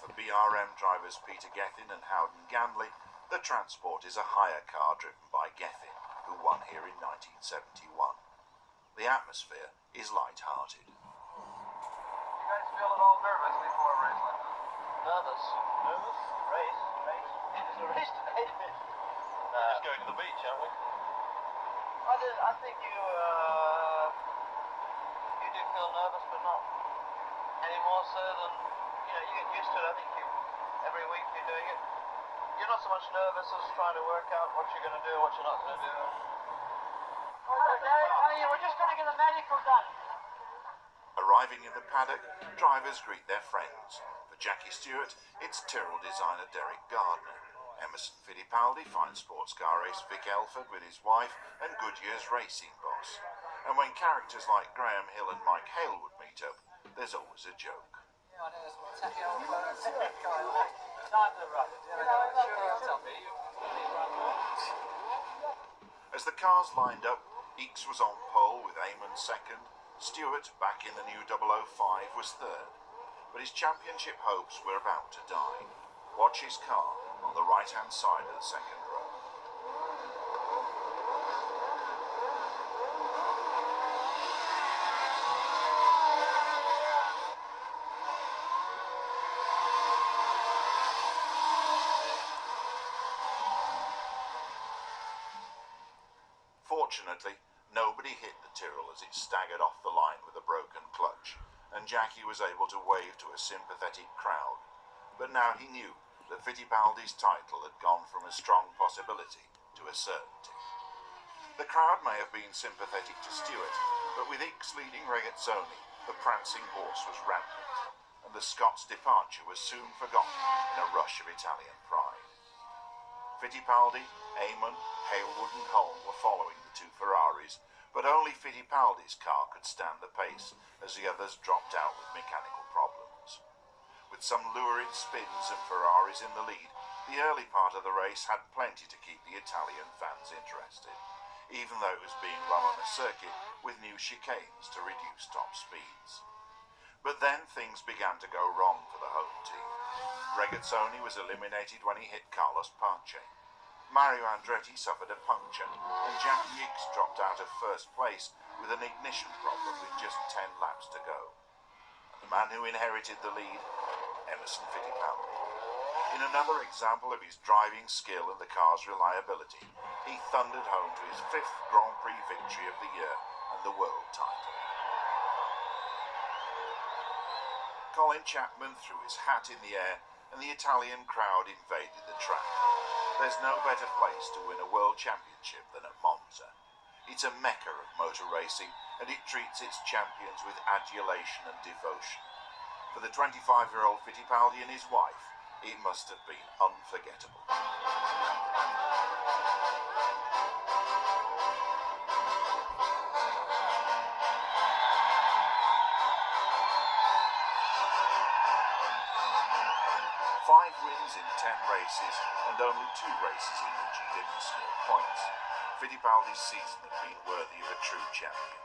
For BRM drivers Peter Gethin and Howden Ganley, the transport is a hire car driven by Gethin, who won here in 1971. The atmosphere is light-hearted. You guys feel at all nervous before a race like this? Nervous? Nervous? Race? It's a race today. We're just going to the beach, aren't we? I think you do feel nervous, but not any more so than, you get used to it. I think every week you're doing it. You're not so much nervous as trying to work out what you're going to do, what you're not going to do. We're just going to get a medical done. Arriving in the paddock, drivers greet their friends. For Jackie Stewart, it's Tyrrell designer Derek Gardner. Emerson Fittipaldi finds sports car race Vic Elford with his wife and Goodyear's racing boss. And when characters like Graham Hill and Mike Halewood meet up, there's always a joke. As the cars lined up, Eakes was on pole with Eamon second. Stewart, back in the new 005, was third. But his championship hopes were about to die. Watch his car on the right-hand side of the second row. Fortunately, nobody hit the Tyrrell as it staggered off the line with a broken clutch, and Jackie was able to wave to a sympathetic crowd. But now he knew that Fittipaldi's title had gone from a strong possibility to a certainty. The crowd may have been sympathetic to Stewart, but with Eakes leading Regazzoni, the prancing horse was rampant, and the Scots' departure was soon forgotten in a rush of Italian pride. Fittipaldi, Eamon, Halewood and Holm were following the two Ferraris, but only Fittipaldi's car could stand the pace as the others dropped out with mechanical problems. With some lurid spins and Ferraris in the lead, the early part of the race had plenty to keep the Italian fans interested, even though it was being run on a circuit with new chicanes to reduce top speeds. But then things began to go wrong for the home team. Regazzoni was eliminated when he hit Carlos Pace. Mario Andretti suffered a puncture, and Jackie Eakes dropped out of first place with an ignition problem with just 10 laps to go. And the man who inherited the lead, Emerson Fittipaldi. In another example of his driving skill and the car's reliability, he thundered home to his 5th Grand Prix victory of the year and the world title. Colin Chapman threw his hat in the air and the Italian crowd invaded the track. There's no better place to win a world championship than at Monza. It's a mecca of motor racing and it treats its champions with adulation and devotion. For the 25-year-old Fittipaldi and his wife, it must have been unforgettable. Five wins in 10 races and only 2 races in which he didn't score points. Fittipaldi's season had been worthy of a true champion.